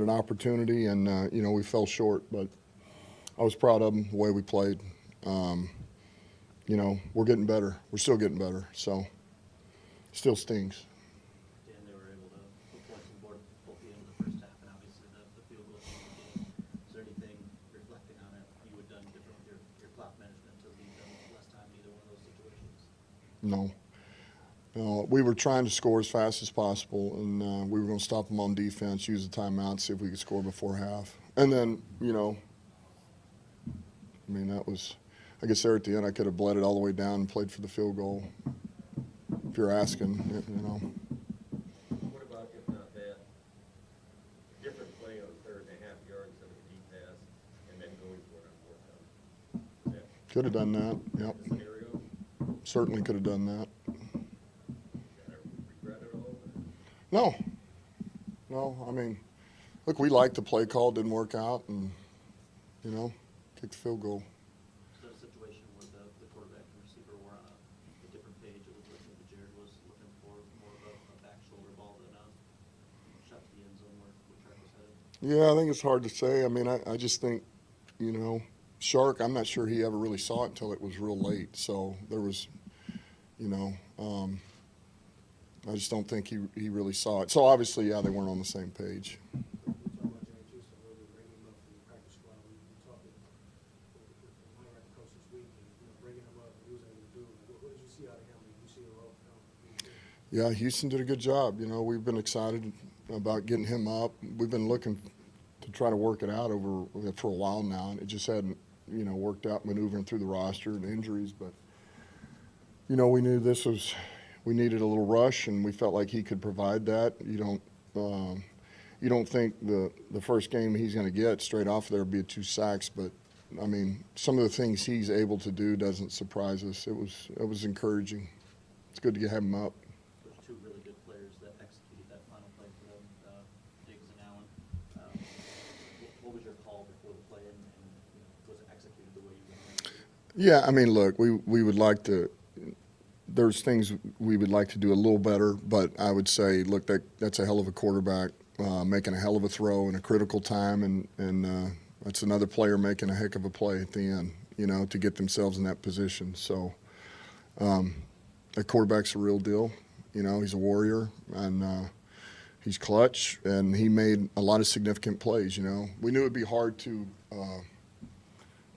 an opportunity, and we fell short. But I was proud of them, the way we played. We're getting better. We're still getting better. So still stings. Dan, they were able to put points on board both the end of the first half, and obviously the field goal changed the game. Is there anything, reflecting on it, you would have done different with your clock management to leave them less time in either one of those situations? No. We were trying to score as fast as possible, and we were going to stop them on defense, use the timeout, see if we could score before half. And then, that was, I guess there at the end I could have bled it all the way down and played for the field goal, if you're asking, What about, if not that, different play on 3rd and a half yards instead of a deep pass, and then going for it on 4th down? Could have done that, yep. Scenario? Certainly could have done that. Regret it all? No, look, we liked the play call, didn't work out, and, kicked the field goal. Is that a situation where the quarterback and receiver were on a different page? It was looking that Jared was looking for more of a back shoulder ball than a shot to the end zone where Trent was headed? Yeah, I think it's hard to say. I just think, Shark, I'm not sure he ever really saw it until it was real late. So there was, I just don't think he really saw it. So obviously, yeah, they weren't on the same page. Yeah, Houston did a good job. We've been excited about getting him up. We've been looking to try to work it out for a while now, and it just hadn't, worked out maneuvering through the roster and injuries. But, we knew we needed a little rush, and we felt like he could provide that. You don't think the first game he's going to get straight off there would be 2 sacks, but some of the things he's able to do doesn't surprise us. It was encouraging. It's good to have him up. There's 2 really good players that executed that final play for them, Diggs and Allen. What was your call before the play, and was it executed the way you wanted it to? Yeah, look, we would like to. There's things we would like to do a little better, but I would say, look, that's a hell of a quarterback making a hell of a throw in a critical time, and that's another player making a heck of a play at the end, to get themselves in that position. So that quarterback's a real deal. He's a warrior, and he's clutch, and he made a lot of significant plays. We knew it'd be hard to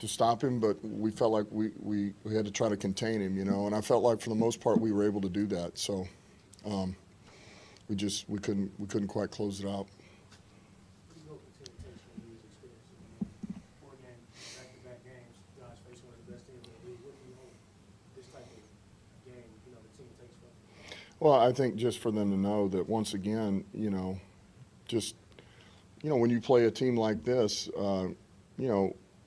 stop him, but we felt like we had to try to contain him, and I felt like for the most part we were able to do that. So we couldn't quite close it out. Well, I think just for them to know that once again, when you play a team like this,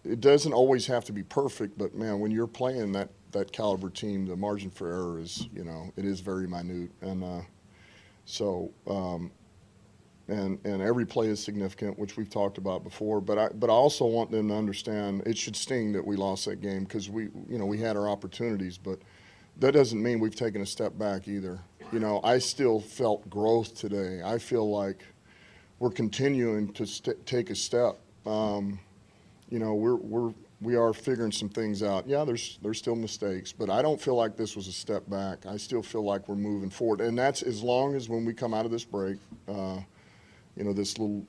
it doesn't always have to be perfect, but man, when you're playing that caliber team, the margin for error is, it is very minute, and and every play is significant, which we've talked about before. But I also want them to understand it should sting that we lost that game, because we had our opportunities, but that doesn't mean we've taken a step back either. I still felt growth today. I feel like we're continuing to take a step. We are figuring some things out. Yeah, there's still mistakes, but I don't feel like this was a step back. I still feel like we're moving forward, and that's as long as when we come out of this break, this little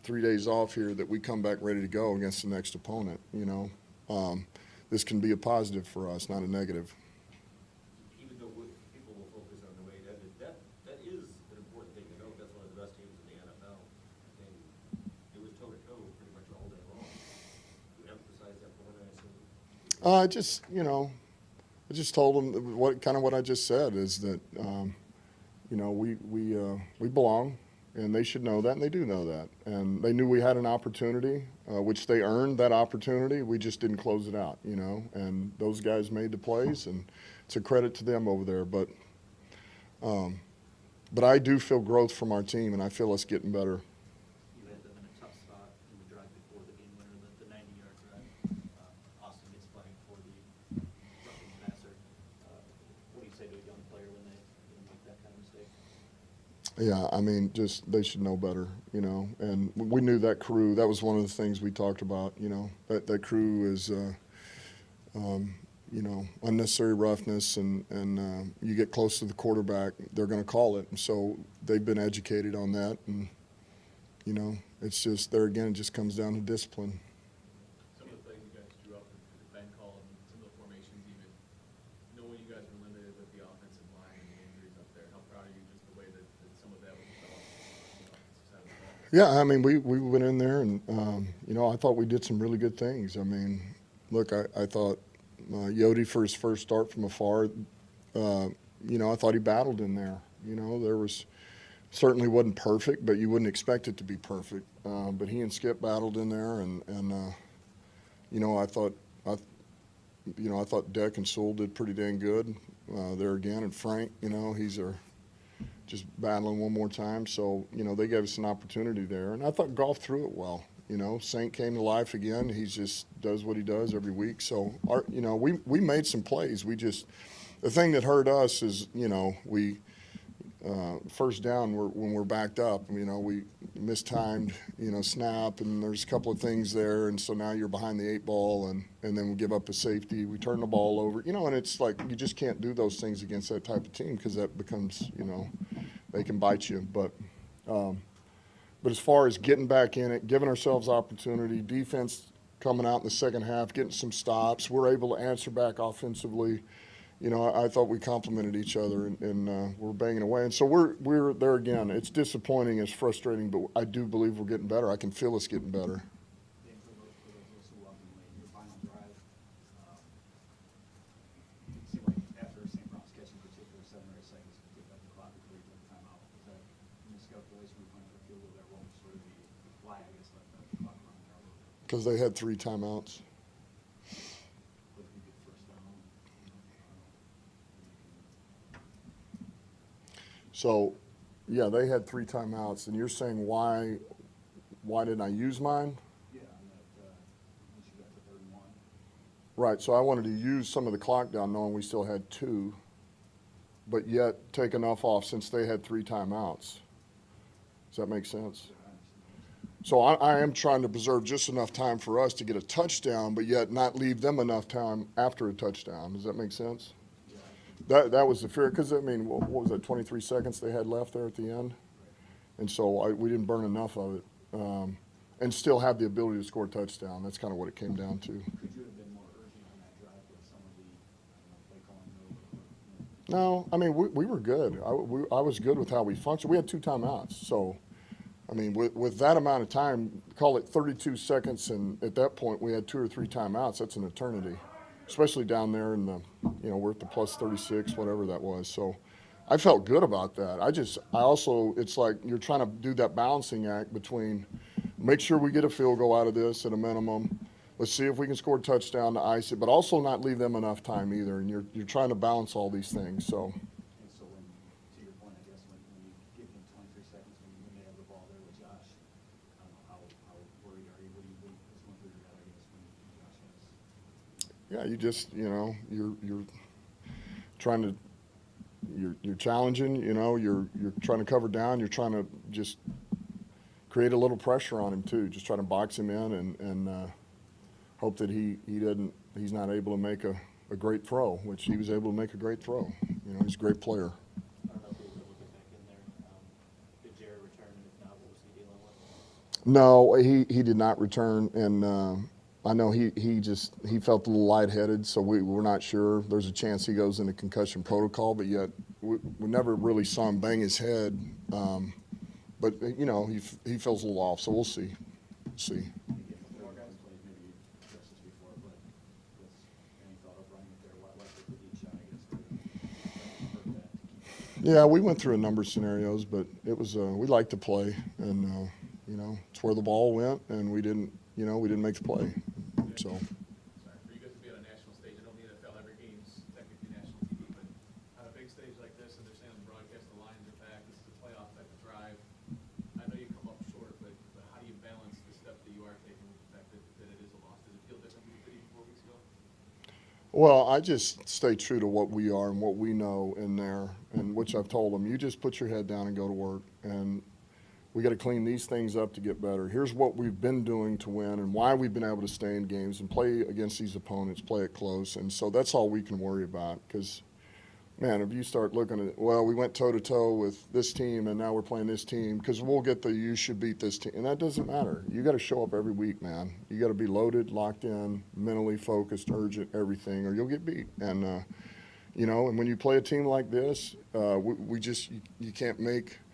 3 days off here, that we come back ready to go against the next opponent. This can be a positive for us, not a negative. Even though people will focus on the way that is an important thing to know. That's one of the best teams in the NFL, and it was toe-to-toe pretty much all day long. You emphasize that point, I assume? I just told them what I just said is that, we belong, and they should know that, and they do know that. And they knew we had an opportunity, which they earned that opportunity. We just didn't close it out, and those guys made the plays, and it's a credit to them over there. But I do feel growth from our team, and I feel us getting better. You had them in a tough spot in the drive before the game winner, the 90-yard drive. Austin gets flagged for the roughing the passer. What do you say to a young player when they make that kind of mistake? Yeah, I mean, just they should know better, you know. And we knew that crew. That was one of the things we talked about. You know, that crew is, you know, unnecessary roughness, and you get close to the quarterback, they're going to call it. And so they've been educated on that, and you know, it's just there again. It just comes down to discipline. Some of the plays you guys drew up for Ben call and some of the formations, even knowing you guys were limited with the offensive line and the injuries up there, how proud are you just the way that some of that was developed on the offensive side of the ball? Yeah, I mean, we went in there, and you know, I thought we did some really good things. I mean, look, I thought Yodi for his first start from afar, you know, I thought he battled in there. You know, there was certainly wasn't perfect, but you wouldn't expect it to be perfect. But he and Skip battled in there, and you know, I thought Deck and Sewell did pretty dang good there again, and Frank, you know, he's just battling one more time. So you know, they gave us an opportunity there, and I thought Goff threw it well. You know, Saint came to life again. He just does what he does every week. So you know, we made some plays. The thing that hurt us is, you know, first down when we're backed up, you know, we mistimed, you know, snap, and there's a couple of things there, and so now you're behind the 8 ball, and then we give up a safety, we turn the ball over, you know, and it's like you just can't do those things against that type of team because that becomes, you know, they can bite you. But as far as getting back in it, giving ourselves opportunity, defense coming out in the second half, getting some stops, we're able to answer back offensively. You know, I thought we complemented each other, and we're banging away. And so we're there again. It's disappointing, it's frustrating, but I do believe we're getting better. I can feel us getting better. And for those who walked in late, your final drive, it seemed like after St. Brown's catch in particular, 7 or 8 seconds to get back the clock before you took the timeout. Was that miscalculation? We went for a field goal there. What was sort of the why, I guess, let the clock run there a little bit? Because they had 3 timeouts. But if you get first down, So, yeah, they had 3 timeouts, and you're saying why didn't I use mine? yeah, on that, once you got to 3rd and 1. Right, so I wanted to use some of the clock down knowing we still had 2, but yet take enough off since they had 3 timeouts. Does that make sense? So I am trying to preserve just enough time for us to get a touchdown, but yet not leave them enough time after a touchdown. Does that make sense? That was the fear, because, I mean, what was that, 23 seconds they had left there at the end? And so we didn't burn enough of it, and still have the ability to score a touchdown. That's kind of what it came down to. Could you have been more urgent on that drive with some of the, play calling? No, I mean, we were good. I was good with how we functioned. We had 2 timeouts, so, I mean, with that amount of time, call it 32 seconds, and at that point we had 2 or 3 timeouts. That's an eternity, especially down there in the, you know, we're at the plus 36, whatever that was. So I felt good about that. I also, it's like you're trying to do that balancing act between make sure we get a field goal out of this at a minimum. Let's see if we can score a touchdown to ice it, but also not leave them enough time either. And you're trying to balance all these things. So. And so when, to your point, I guess, when you give them 23 seconds when they have the ball there with Josh, I don't know, how worried are you? What is going through your head, I guess, when Josh has? Yeah, you just, you know, you're trying to, you're challenging, you know, you're trying to cover down, you're trying to just create a little pressure on him too, just trying to box him in and hope that he's not able to make a great throw, which he was able to make a great throw. You know, he's a great player. I don't know if he was able to get back in there. Did Jared return? If not, what was he dealing with? No, he did not return, and I know he felt a little lightheaded, so we're not sure. There's a chance he goes into concussion protocol, but yet we never really saw him bang his head. But you know, he feels a little off, so we'll see. See. More guys played, maybe you addressed this before, but any thought of running it there? What like the deep shot, I guess, to hurt that, to keep Yeah, we went through a number of scenarios, but it was we like to play, and you know, it's where the ball went, and we didn't make the play. So. Sorry, for you guys to be on a national stage, I know the NFL, every game's technically national TV, but on a big stage like this, and they're saying on the broadcast, the Lions are back, this is a playoff type of drive. I know you come up short, but how do you balance the step that you are taking with the fact that it is a loss? Does it feel different than it did 4 weeks ago? Well, I just stay true to what we are and what we know in there, and which I've told them. You just put your head down and go to work, and we got to clean these things up to get better. Here's what we've been doing to win and why we've been able to stay in games and play against these opponents, play it close. And so that's all we can worry about because, man, if you start looking at, well, we went toe-to-toe with this team and now we're playing this team because we'll get the you should beat this team. And that doesn't matter. You got to show up every week, man. You got to be loaded, locked in, mentally focused, urgent, everything, or you'll get beat. And, you know, and when you play a team like this, we just, you can't make –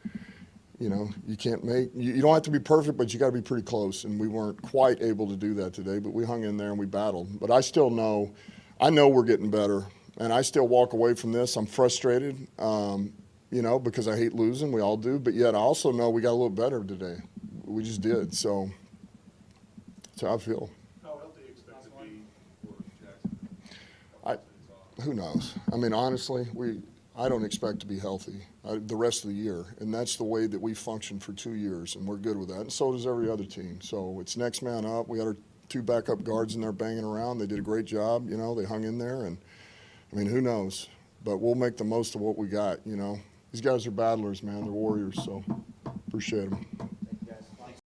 you know, you don't have to be perfect, but you got to be pretty close. And we weren't quite able to do that today, but we hung in there and we battled. But I still know, we're getting better. And I still walk away from this. I'm frustrated, you know, because I hate losing. We all do. But yet I also know we got a little better today. We just did. So that's how I feel. How healthy do you expect to be for Jackson? Who knows? I mean, honestly, I don't expect to be healthy the rest of the year, and that's the way that we functioned for 2 years, and we're good with that, and so does every other team. So it's next man up. We had our 2 backup guards in there banging around. They did a great job. You know, they hung in there, and, I mean, who knows? But we'll make the most of what we got, you know. These guys are battlers, man. They're warriors, so appreciate them.